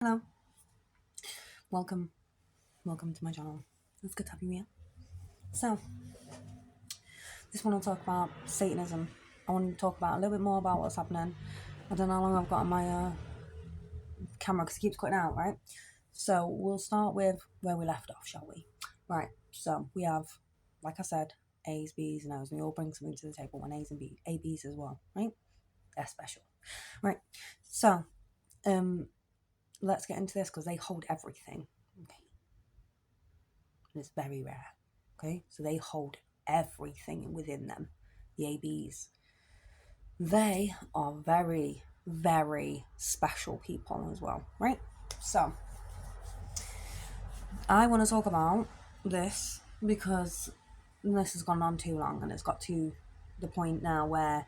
Hello, welcome, welcome to my channel. It's good to have you here. So, this one I'll talk about Satanism. I want to talk about a little bit more about what's happening. I don't know how long I've got on my camera because it keeps cutting out, right? So, we'll start with where we left off, shall we? Right, so we have, like I said, A's, B's, and O's, and we all bring something to the table, and A's and B's, A, B's as well, right? They're special. Right, so, let's get into this because they hold everything. Okay. And it's very rare. Okay, so they hold everything within them. The ABs, they are very, very special people as well, right? So I want to talk about this because this has gone on too long and it's got to the point now where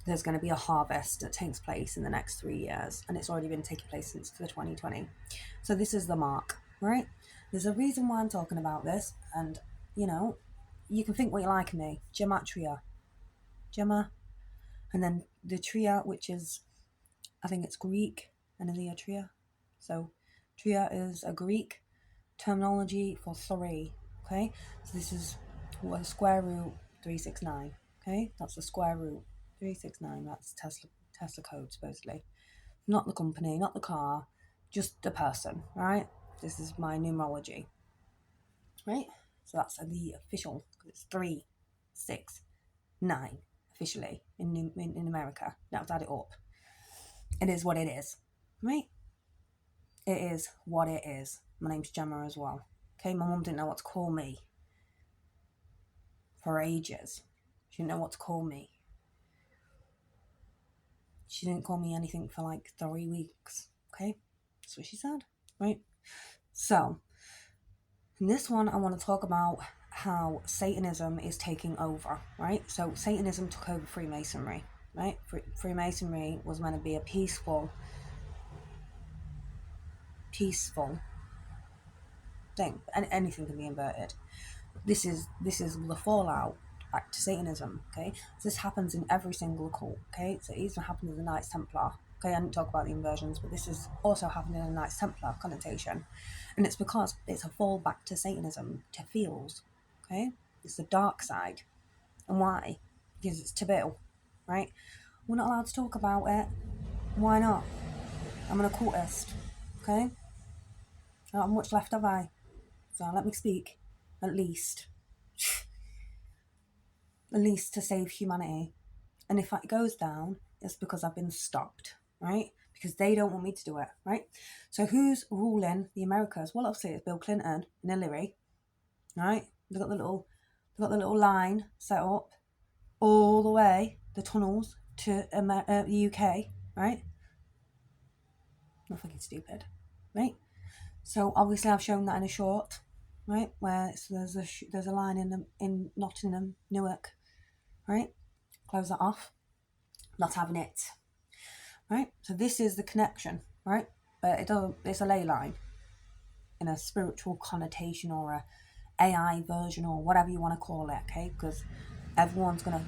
there's going to be a harvest that takes place in the next 3 years, and it's already been taking place since the 2020. So this is the mark, right? There's a reason why I'm talking about this, and you can think what you like of me. Gematria, Gemma, and then the tria, which is, I think it's Greek, and then the tria. So tria is a Greek terminology for three. Okay, so this is what a square root 369. Okay, that's the square root 369. That's Tesla code supposedly, not the company, not the car, just the person. Right. This is my numerology. Right. So that's the official. It's 369 officially in America. Now to add it up. It is what it is. Right. It is what it is. My name's Gemma as well. Okay, my mum didn't know what to call me for ages. She didn't know what to call me. She didn't call me anything for like 3 weeks. Okay, that's what she said, right? So, in this one, I want to talk about how Satanism is taking over, right? So, Satanism took over Freemasonry, right? Freemasonry was meant to be a peaceful thing, and anything can be inverted. This is the fallout back to Satanism. Okay, so this happens in every single cult. Okay, so it even happened in the Knights Templar. Okay, I didn't talk about the inversions, but this is also happening in the Knights Templar connotation, and it's because it's a fall back to Satanism, to feels. Okay, it's the dark side, and why? Because it's taboo, right? We're not allowed to talk about it. Why not? I'm an occultist. Okay, not much left have I, so let me speak, at least. At least to save humanity. And if that goes down, it's because I've been stopped, right? Because they don't want me to do it, right? So who's ruling the Americas? Well, obviously it's Bill Clinton and Hillary, right? They've got the little line set up all the way, the tunnels to the UK, right? Not fucking stupid, right? So obviously I've shown that in a short, right? Where there's a line in Nottingham, Newark, right? Close that off. Not having it, right? So this is the connection, right? But it's a ley line in a spiritual connotation or a AI version or whatever you want to call it, okay? Because everyone's going to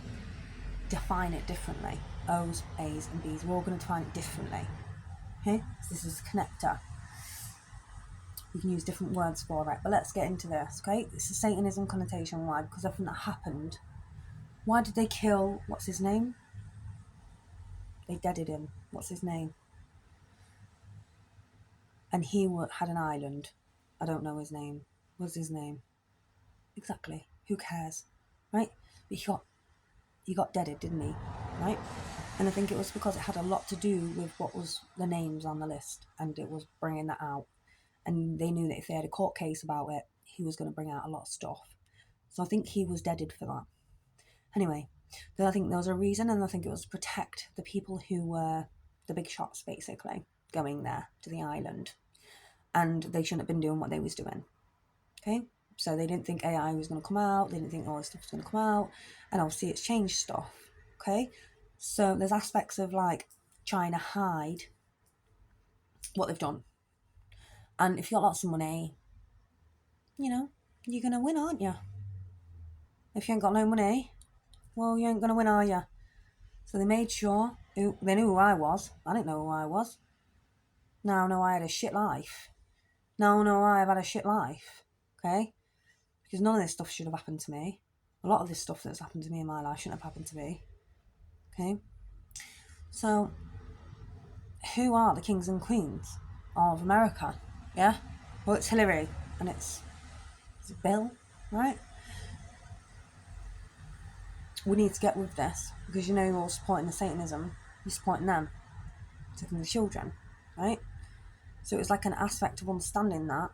define it differently. O's, A's, and B's, we're all going to define it differently, okay? So this is a connector. You can use different words for it, but let's get into this, okay? It's a Satanism connotation. Why? Because everything that happened. Why did they kill, what's his name? They deaded him. What's his name? And he had an island. I don't know his name. What's his name? Exactly. Who cares? Right? But he got deaded, didn't he? Right? And I think it was because it had a lot to do with what was the names on the list, and it was bringing that out. And they knew that if they had a court case about it, he was going to bring out a lot of stuff. So I think he was deaded for that. Anyway, then I think there was a reason, and I think it was to protect the people who were the big shots, basically, going there to the island. And they shouldn't have been doing what they was doing. Okay? So they didn't think AI was going to come out. They didn't think all this stuff was going to come out. And obviously it's changed stuff. Okay? So there's aspects of like trying to hide what they've done. And if you got lots of money, you're going to win, aren't you? If you ain't got no money, well, you ain't going to win, are you? So they made sure they knew who I was. I didn't know who I was. Now I know I had a shit life. Now I know I've had a shit life. Okay? Because none of this stuff should have happened to me. A lot of this stuff that's happened to me in my life shouldn't have happened to me. Okay? So, who are the kings and queens of America? Yeah? Well, it's Hillary and it's Bill, right? We need to get with this because you know you're supporting the Satanism, you're supporting them, taking the children, right? So it's like an aspect of understanding that,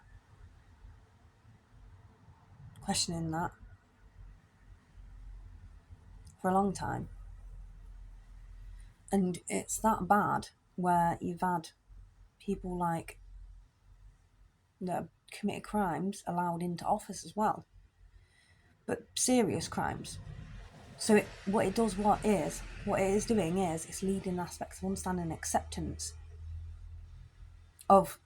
questioning that for a long time. And it's that bad where you've had people like that committed crimes allowed into office as well, but serious crimes. So what it is doing is it's leading aspects of understanding and acceptance of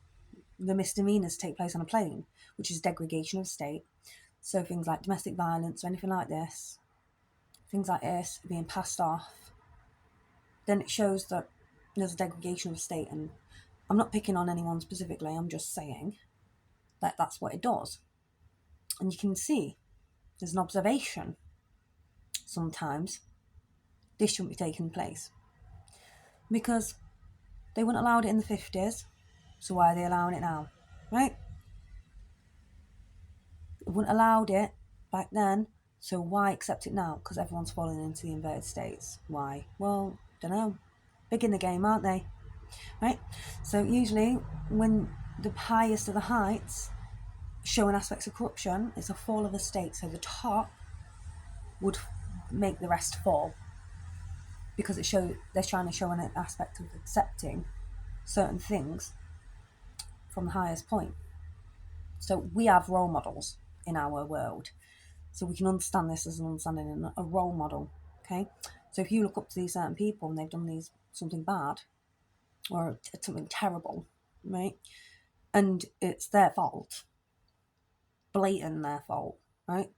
the misdemeanors take place on a plane, which is degradation of state. So things like domestic violence or anything like this, things like this being passed off, then it shows that there's a degradation of state. And I'm not picking on anyone specifically, I'm just saying that that's what it does. And you can see there's an observation sometimes this shouldn't be taking place because they wouldn't allowed it in the 50s, so why are they allowing it now, right? They wouldn't allowed it back then, so why accept it now? Because everyone's falling into the inverted states. Why? Well, don't know. Big in the game, aren't they? Right? So usually when the highest of the heights showing aspects of corruption, it's a fall of the state. So the top would make the rest fall because they're trying to show an aspect of accepting certain things from the highest point. So we have role models in our world. So we can understand this as an understanding and a role model. Okay? So if you look up to these certain people and they've done something bad or something terrible, right? And it's their fault, blatant their fault, right?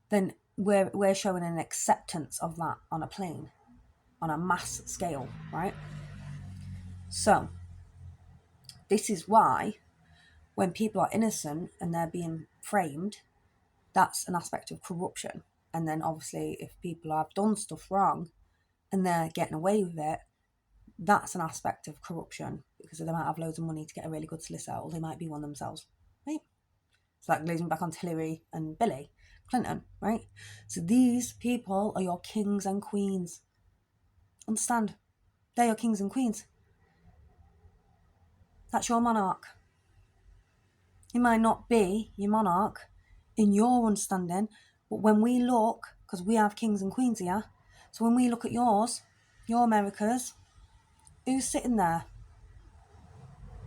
Then we're showing an acceptance of that on a plane, on a mass scale, right? So this is why when people are innocent and they're being framed, that's an aspect of corruption. And then obviously if people have done stuff wrong and they're getting away with it, that's an aspect of corruption because they might have loads of money to get a really good solicitor, or they might be one themselves, right? So that goes back onto Hillary and Billy Clinton, right? So these people are your kings and queens. Understand? They're your kings and queens. That's your monarch. He might not be your monarch in your understanding, but when we look, because we have kings and queens here, so when we look at yours, your Americas, who's sitting there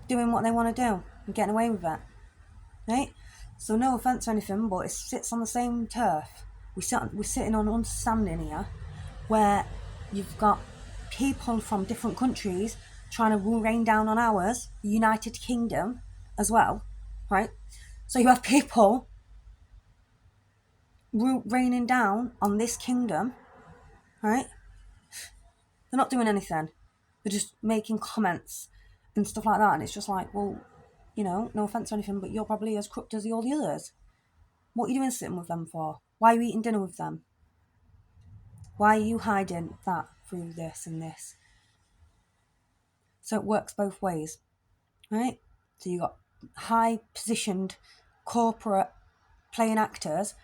doing what they want to do and getting away with it, right? So no offence or anything, but it sits on the same turf. We're sitting on understanding here where you've got people from different countries trying to rain down on ours, the United Kingdom as well, right? So you have people raining down on this kingdom, right? They're not doing anything. They're just making comments and stuff like that. And it's just like, well, no offence or anything, but you're probably as corrupt as all the others. What are you doing sitting with them for? Why are you eating dinner with them? Why are you hiding that through this and this? So it works both ways, right? So you got high positioned corporate playing actors,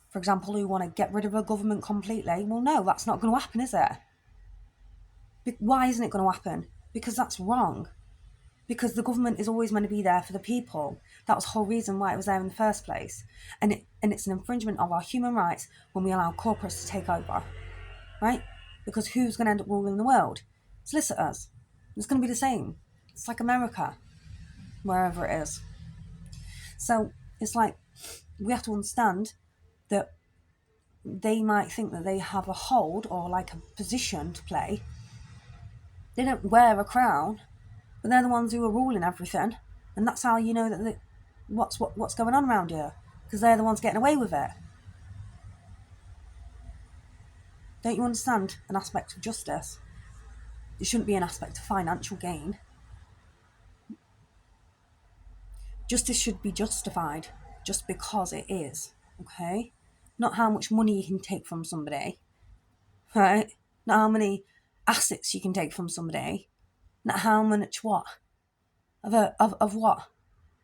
for example, who want to get rid of a government completely. Well, no, that's not going to happen, is it? Why isn't it going to happen? Because that's wrong. Because the government is always meant to be there for the people. That was the whole reason why it was there in the first place. And it's an infringement of our human rights when we allow corporates to take over, right? Because who's going to end up ruling the world? Solicitors. It's going to be the same. It's like America, wherever it is. So it's like we have to understand that they might think that they have a hold or like a position to play. They don't wear a crown, but they're the ones who are ruling everything, and that's how you know that what's going on around here, because they're the ones getting away with it. Don't you understand an aspect of justice? It shouldn't be an aspect of financial gain. Justice should be justified just because it is, okay? Not how much money you can take from somebody, right? Not how many assets you can take from somebody. Not how much what? Of what?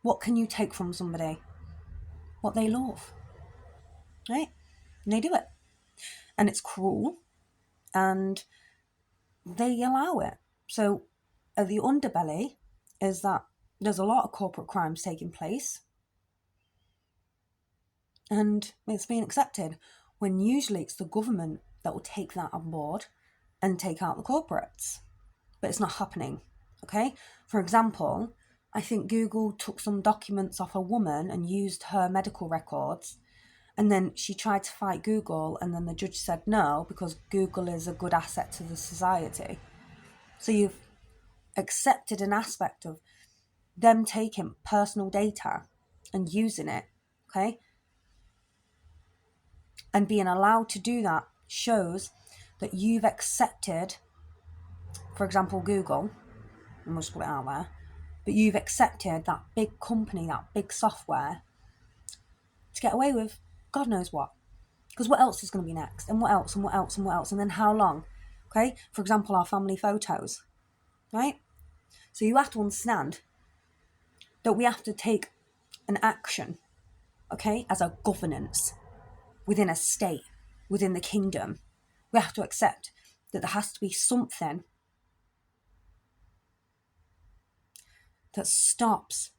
What can you take from somebody? What they love, right? And they do it. And it's cruel, and they allow it. So at the underbelly is that there's a lot of corporate crimes taking place, and it's being accepted, when usually it's the government that will take that on board and take out the corporates. But it's not happening, okay? For example, I think Google took some documents off a woman and used her medical records, and then she tried to fight Google, and then the judge said no, because Google is a good asset to the society. So you've accepted an aspect of them taking personal data and using it, okay? And being allowed to do that shows that you've accepted, for example, Google, and we'll just put it out there, but you've accepted that big company, that big software, to get away with God knows what. Because what else is going to be next? And what else? And what else? And what else? And then how long? Okay? For example, our family photos, right? So you have to understand that we have to take an action, okay, as a governance within a state, within the kingdom. We have to accept that there has to be something that stops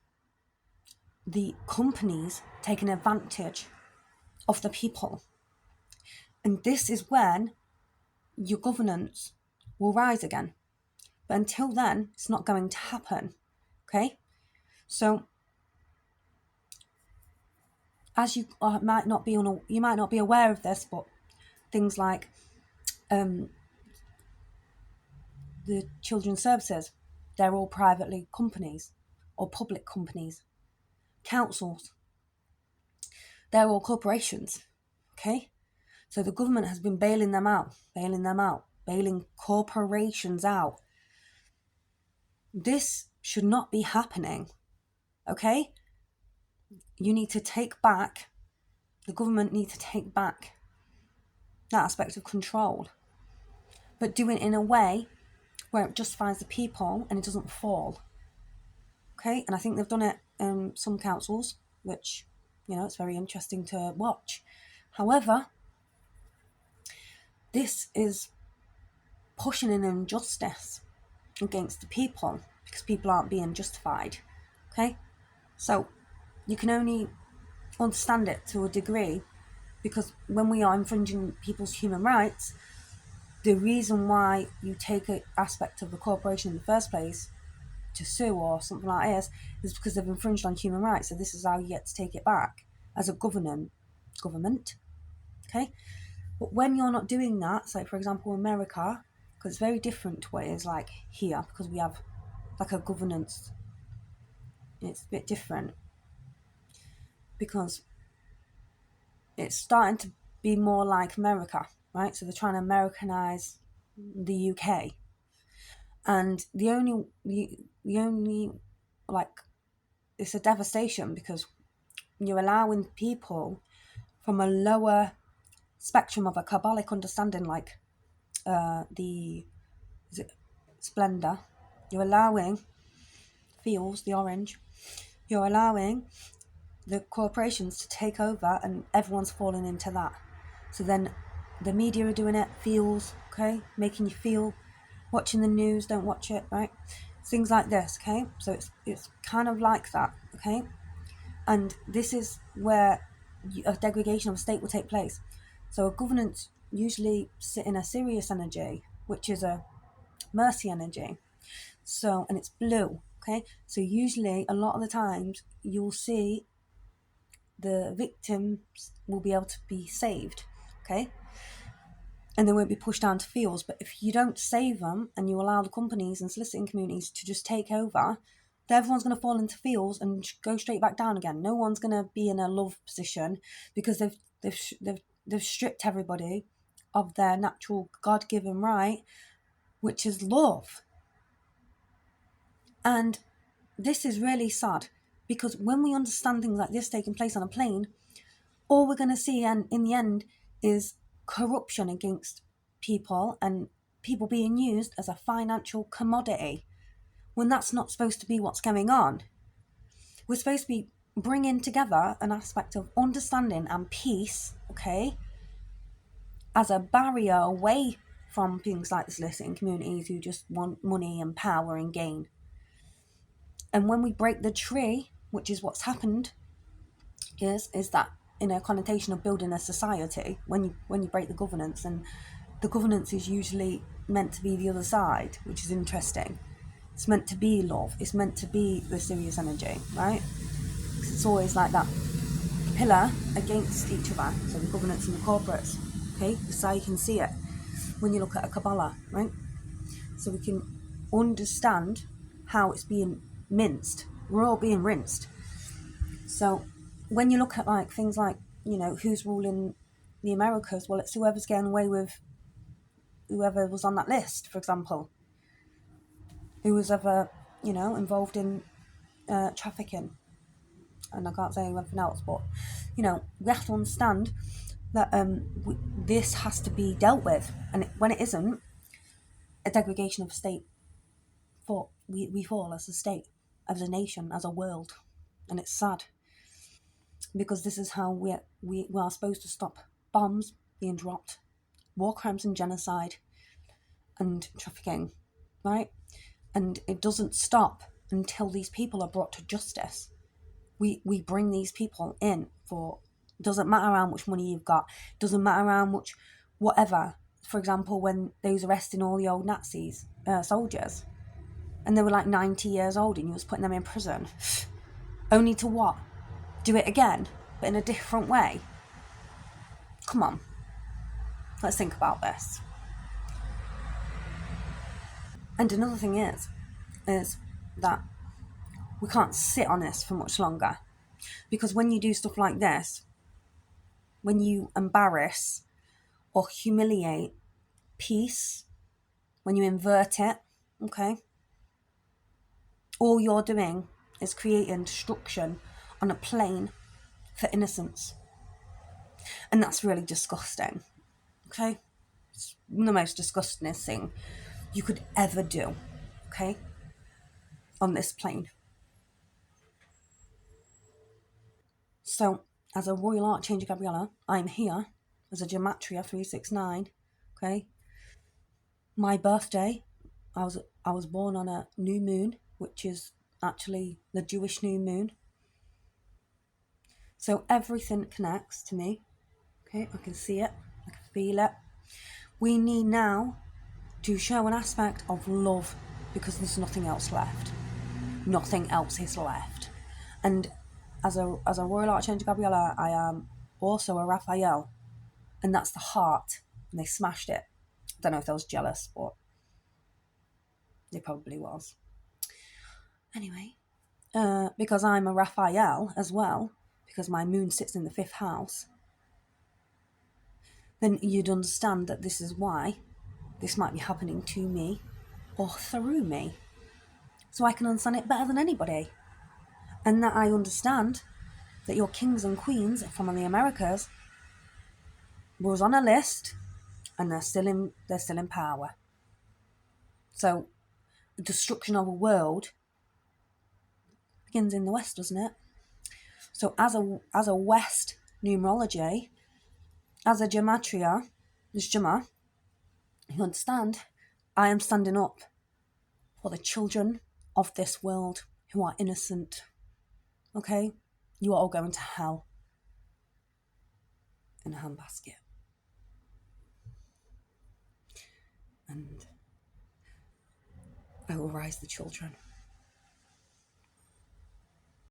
the companies taking advantage of the people. And this is when your governance will rise again. But until then, it's not going to happen. Okay? So, as you might not be aware of this, but things like the children's services, they're all privately companies or public companies. Councils, they're all corporations. Okay? So the government has been bailing corporations out. This should not be happening, okay? You need to take back, the government needs to take back that aspect of control, but do it in a way where it justifies the people and it doesn't fall, okay? And I think they've done it in some councils, which, it's very interesting to watch. However, this is pushing an injustice against the people because people aren't being justified, okay? So you can only understand it to a degree, because when we are infringing people's human rights, the reason why you take an aspect of the corporation in the first place to sue or something like this is because they've infringed on human rights. So this is how you get to take it back as a government, okay? But when you're not doing that, so for example, America, because it's very different to what it is like here, because we have like a governance, it's a bit different, because it's starting to be more like America, right? So they're trying to Americanize the UK, and the only like, it's a devastation because you're allowing people from a lower spectrum of a Kabbalic understanding, like Splendor. You're allowing feels the orange. You're allowing the corporations to take over, and everyone's falling into that. So then the media are doing it, feels, okay, making you feel, watching the news, don't watch it, right? Things like this, okay? So it's kind of like that, okay? And this is where a degradation of a state will take place. So a governance usually sit in a serious energy, which is a mercy energy. So, and it's blue, okay? So usually, a lot of the times, you'll see the victims will be able to be saved, okay? And they won't be pushed down to fields. But if you don't save them and you allow the companies and soliciting communities to just take over, then everyone's going to fall into fields and go straight back down again. No one's going to be in a love position because they've stripped everybody of their natural God-given right, which is love. And this is really sad, Because when we understand things like this taking place on a plane, all we're going to see, and in the end, is corruption against people and people being used as a financial commodity, when that's not supposed to be what's going on. We're supposed to be bringing together an aspect of understanding and peace, okay, as a barrier away from things like the soliciting communities who just want money and power and gain. And when we break the tree, which is what's happened, is that in a connotation of building a society, when you break the governance, and the governance is usually meant to be the other side, which is interesting. It's meant to be love. It's meant to be the serious energy, right? It's always like that pillar against each other. So the governance and the corporates. Okay, that's how you can see it when you look at a Kabbalah, right? So we can understand how it's being minced. We're all being rinsed. So when you look at like things like, who's ruling the Americas, well, it's whoever's getting away with whoever was on that list, for example, who was ever, involved in trafficking. And I can't say anything else, but, we have to understand that this has to be dealt with. And when it isn't, a degradation of a state, we fall as a state, as a nation, as a world. And it's sad, because this is how we are supposed to stop bombs being dropped, war crimes and genocide and trafficking, right? And it doesn't stop until these people are brought to justice. We bring these people in for, doesn't matter how much money you've got, doesn't matter how much whatever. For example, when they was arresting all the old Nazis, soldiers, and they were like 90 years old, and you was putting them in prison, only to what? Do it again, but in a different way. Come on, let's think about this. And another thing is that we can't sit on this for much longer, because when you do stuff like this, when you embarrass or humiliate peace, when you invert it, okay, all you're doing is creating destruction on a plane for innocence. And that's really disgusting, okay? It's the most disgustingest thing you could ever do, okay, on this plane. So, as a Royal Archangel Gabriella, I'm here as a Gematria 369, okay? My birthday, I was born on a new moon, which is actually the Jewish new moon. So everything connects to me, okay? I can see it, I can feel it. We need now to show an aspect of love, because there's nothing else left. Nothing else is left. And as a Royal Archangel Gabriella, I am also a Raphael, and that's the heart. And they smashed it. I don't know if they was jealous, but they probably was. Anyway, because I'm a Raphael as well, because my moon sits in the 5th house, then you'd understand that this is why this might be happening to me or through me. So I can understand it better than anybody. And that I understand that your kings and queens from the Americas was on a list, and they're still in power. So the destruction of a world begins in the West, doesn't it? So as a West numerology, as a gematria, this Gemma, you understand, I am standing up for the children of this world who are innocent. Okay? You are all going to hell in a handbasket. And I will rise the children.